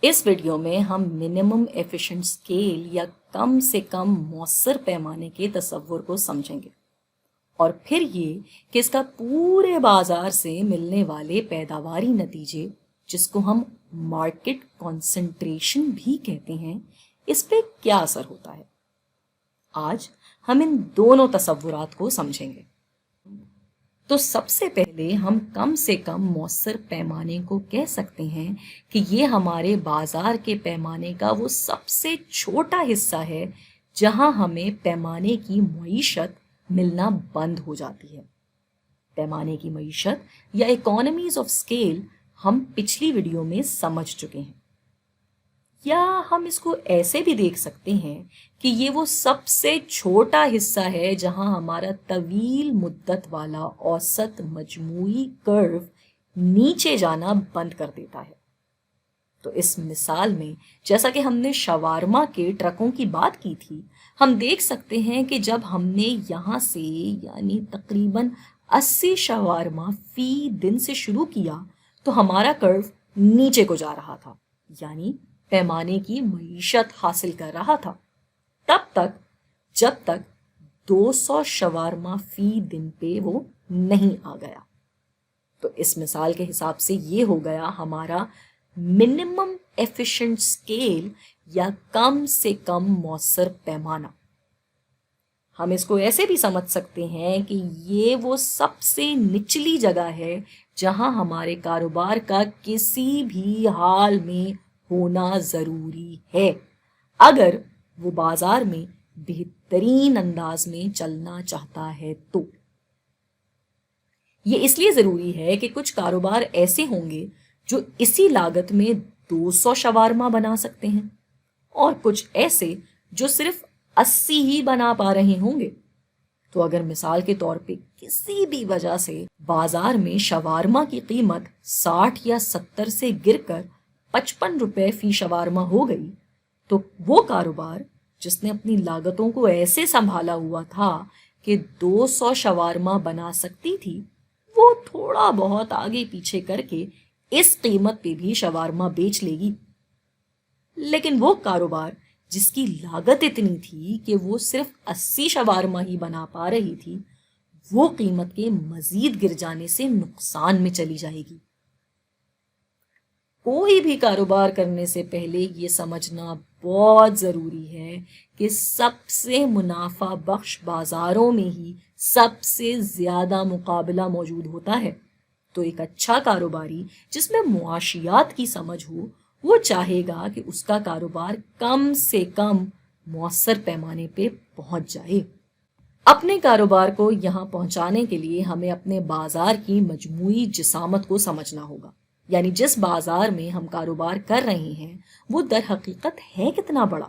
اس video میں ہم minimum efficient scale یا کم سے کم مؤثر پیمانے کے تصور کو سمجھیں گے، اور پھر یہ کہ اس کا پورے بازار سے ملنے والے پیداواری نتیجے، جس کو ہم مارکیٹ کنسنٹریشن بھی کہتے ہیں، اس پہ کیا اثر ہوتا ہے۔ آج ہم ان دونوں تصورات کو سمجھیں گے۔ تو سب سے پہلے ہم کم سے کم مؤثر پیمانے کو کہہ سکتے ہیں کہ یہ ہمارے بازار کے پیمانے کا وہ سب سے چھوٹا حصہ ہے جہاں ہمیں پیمانے کی معیشت ملنا بند ہو جاتی ہے۔ پیمانے کی معیشت یا اکانومیز آف اسکیل ہم پچھلی ویڈیو میں سمجھ چکے ہیں، یا ہم اس کو ایسے بھی دیکھ سکتے ہیں کہ یہ وہ سب سے چھوٹا حصہ ہے جہاں ہمارا طویل مدت والا اوسط مجموعی کرو نیچے جانا بند کر دیتا ہے۔ تو اس مثال میں جیسا کہ ہم نے شاورما کے ٹرکوں کی بات کی تھی، ہم دیکھ سکتے ہیں کہ جب ہم نے یہاں سے یعنی تقریباً 80 شاورما فی دن سے شروع کیا تو ہمارا کرو نیچے کو جا رہا تھا، یعنی پیمانے کی معیشت حاصل کر رہا تھا، تب تک جب تک 200 شاورما فی دن پہ وہ نہیں آ گیا۔ تو اس مثال کے حساب سے یہ ہو گیا ہمارا منیمم ایفیشنٹ اسکیل یا کم سے کم مؤثر پیمانہ۔ ہم اس کو ایسے بھی سمجھ سکتے ہیں کہ یہ وہ سب سے نچلی جگہ ہے جہاں ہمارے کاروبار کا کسی بھی حال میں ہونا ضروری ہے اگر وہ بازار میں بہترین انداز میں چلنا چاہتا ہے۔ تو یہ اس لیے ضروری ہے کہ کچھ کاروبار ایسے ہوں گے جو اسی لاگت میں 200 شاورما بنا سکتے ہیں، اور کچھ ایسے جو صرف 80 ہی بنا پا رہے ہوں گے۔ تو اگر مثال کے طور پہ کسی بھی وجہ سے بازار میں شاورما کی قیمت 60 یا 70 سے گر کر 55 روپے فی شاورما ہو گئی، تو وہ کاروبار جس نے اپنی لاگتوں کو ایسے سنبھالا ہوا تھا کہ 200 شاورما بنا سکتی تھی، وہ تھوڑا بہت آگے پیچھے کر کے اس قیمت پہ بھی شاورما بیچ لے گی۔ لیکن وہ کاروبار جس کی لاگت اتنی تھی کہ وہ صرف 80 شاورما ہی بنا پا رہی تھی، وہ قیمت کے مزید گر جانے سے نقصان میں چلی جائے گی۔ کوئی بھی کاروبار کرنے سے پہلے یہ سمجھنا بہت ضروری ہے کہ سب سے منافع بخش بازاروں میں ہی سب سے زیادہ مقابلہ موجود ہوتا ہے۔ تو ایک اچھا کاروباری جس میں معاشیات کی سمجھ ہو، وہ چاہے گا کہ اس کا کاروبار کم سے کم مؤثر پیمانے پہ پہنچ جائے۔ اپنے کاروبار کو یہاں پہنچانے کے لیے ہمیں اپنے بازار کی مجموعی جسامت کو سمجھنا ہوگا، یعنی جس بازار میں ہم کاروبار کر رہے ہیں وہ در حقیقت ہے کتنا بڑا۔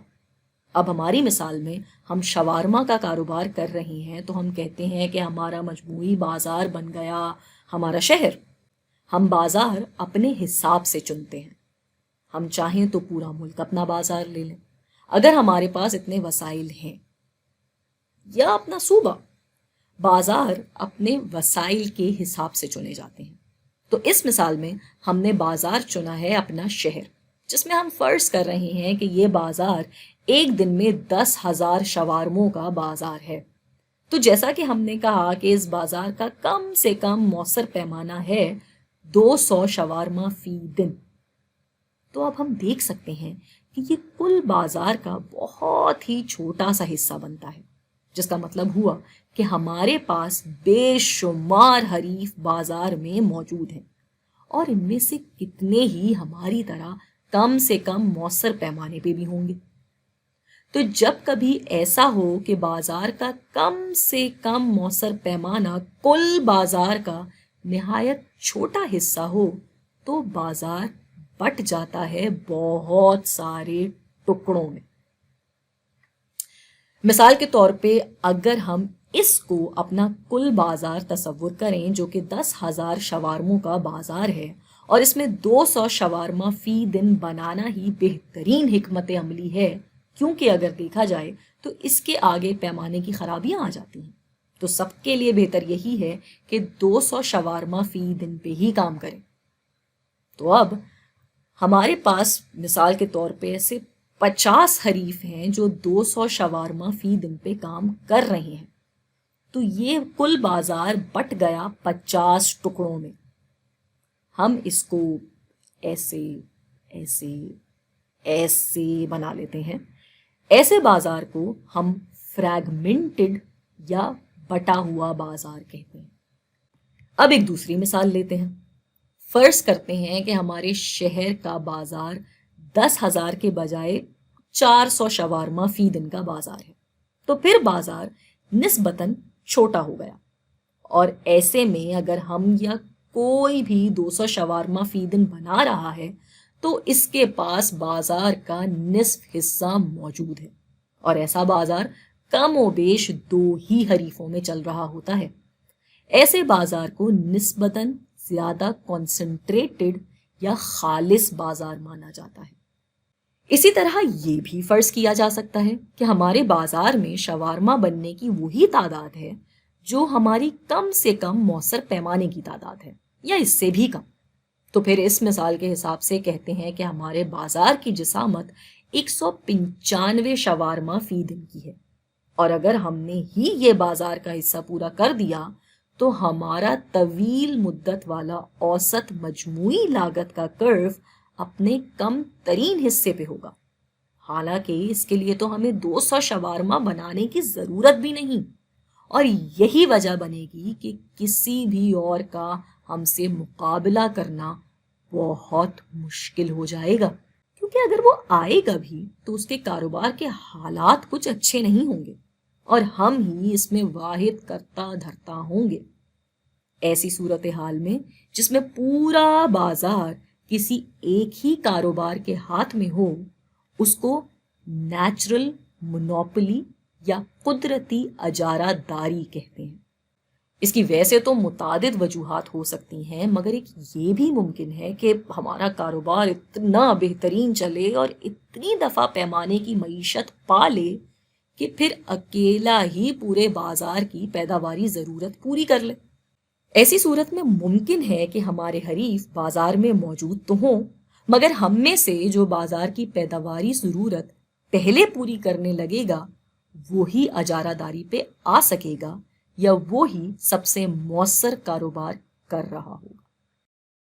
اب ہماری مثال میں ہم شاورما کا کاروبار کر رہے ہیں تو ہم کہتے ہیں کہ ہمارا مجموعی بازار بن گیا ہمارا شہر۔ ہم بازار اپنے حساب سے چنتے ہیں، ہم چاہیں تو پورا ملک اپنا بازار لے لیں اگر ہمارے پاس اتنے وسائل ہیں، یا اپنا صوبہ۔ بازار اپنے وسائل کے حساب سے چنے جاتے ہیں۔ تو اس مثال میں ہم نے بازار چنا ہے اپنا شہر، جس میں ہم فرض کر رہے ہیں کہ یہ بازار ایک دن میں 10,000 شاورموں کا بازار ہے۔ تو جیسا کہ ہم نے کہا کہ اس بازار کا کم سے کم مؤثر پیمانہ ہے 200 شاورما فی دن، تو اب ہم دیکھ سکتے ہیں کہ یہ کل بازار کا بہت ہی چھوٹا سا حصہ بنتا ہے، جس کا مطلب ہوا کہ ہمارے پاس بے شمار حریف بازار میں موجود ہیں، اور ان میں سے کتنے ہی ہماری طرح کم سے کم مؤثر پیمانے پہ بھی ہوں گے۔ تو جب کبھی ایسا ہو کہ بازار کا کم سے کم مؤثر پیمانہ کل بازار کا نہایت چھوٹا حصہ ہو، تو بازار بٹ جاتا ہے بہت سارے ٹکڑوں میں۔ مثال کے طور پہ اگر ہم اس کو اپنا کل بازار تصور کریں جو کہ 10,000 شاورموں کا بازار ہے، اور اس میں 200 شاورما فی دن بنانا ہی بہترین حکمت عملی ہے، کیونکہ اگر دیکھا جائے تو اس کے آگے پیمانے کی خرابیاں آ جاتی ہیں۔ تو سب کے لیے بہتر یہی ہے کہ 200 شاورما فی دن پہ ہی کام کریں۔ تو اب ہمارے پاس مثال کے طور پہ ایسے 50 حریف ہیں جو 200 شاورما فی دن پہ کام کر رہے ہیں، تو یہ کل بازار بٹ گیا 50 ٹکڑوں میں۔ ہم اس کو ایسے ایسے ایسے بنا لیتے ہیں۔ ایسے بازار کو ہم فریگمنٹڈ یا بٹا ہوا بازار کہتے ہیں۔ اب ایک دوسری مثال لیتے ہیں۔ فرض کرتے ہیں کہ ہمارے شہر کا بازار 10,000 کے بجائے 400 شاورما فی دن کا بازار ہے، تو پھر بازار نسبتاً چھوٹا ہو گیا، اور ایسے میں اگر ہم یا کوئی بھی 200 شاورما فی دن بنا رہا ہے تو اس کے پاس بازار کا نصف حصہ موجود ہے، اور ایسا بازار کم و بیش 2 ہی حریفوں میں چل رہا ہوتا ہے۔ ایسے بازار کو نسبتاً زیادہ کنسنٹریٹڈ یا خالص بازار مانا جاتا ہے۔ اسی طرح یہ بھی فرض کیا جا سکتا ہے کہ ہمارے بازار میں شاورما بننے کی وہی تعداد ہے جو ہماری کم سے کم موثر پیمانے کی تعداد ہے، یا اس سے بھی کم۔ تو پھر اس مثال کے حساب سے کہتے ہیں کہ ہمارے بازار کی جسامت 195 شاورما فی دن کی ہے، اور اگر ہم نے ہی یہ بازار کا حصہ پورا کر دیا تو ہمارا طویل مدت والا اوسط مجموعی لاگت کا کرو اپنے کم ترین حصے پہ ہوگا، حالانکہ اس کے لیے تو ہمیں 200 شاورما بنانے کی ضرورت بھی نہیں، اور یہی وجہ بنے گی کہ کسی بھی اور کا ہم سے مقابلہ کرنا بہت مشکل ہو جائے گا، کیونکہ اگر وہ آئے گا بھی تو اس کے کاروبار کے حالات کچھ اچھے نہیں ہوں گے، اور ہم ہی اس میں واحد کرتا دھرتا ہوں گے۔ ایسی صورتحال میں جس میں پورا بازار کسی ایک ہی کاروبار کے ہاتھ میں ہو، اس کو نیچرل مونوپلی یا قدرتی اجارہ داری کہتے ہیں۔ اس کی ویسے تو متعدد وجوہات ہو سکتی ہیں، مگر ایک یہ بھی ممکن ہے کہ ہمارا کاروبار اتنا بہترین چلے اور اتنی دفعہ پیمانے کی معیشت پا لے کہ پھر اکیلا ہی پورے بازار کی پیداواری ضرورت پوری کر لے۔ ایسی صورت میں ممکن ہے کہ ہمارے حریف بازار میں موجود تو ہوں، مگر ہم میں سے جو بازار کی پیداواری ضرورت پہلے پوری کرنے لگے گا وہی اجارہ داری پہ آ سکے گا، یا وہی سب سے مؤثر کاروبار کر رہا ہوگا۔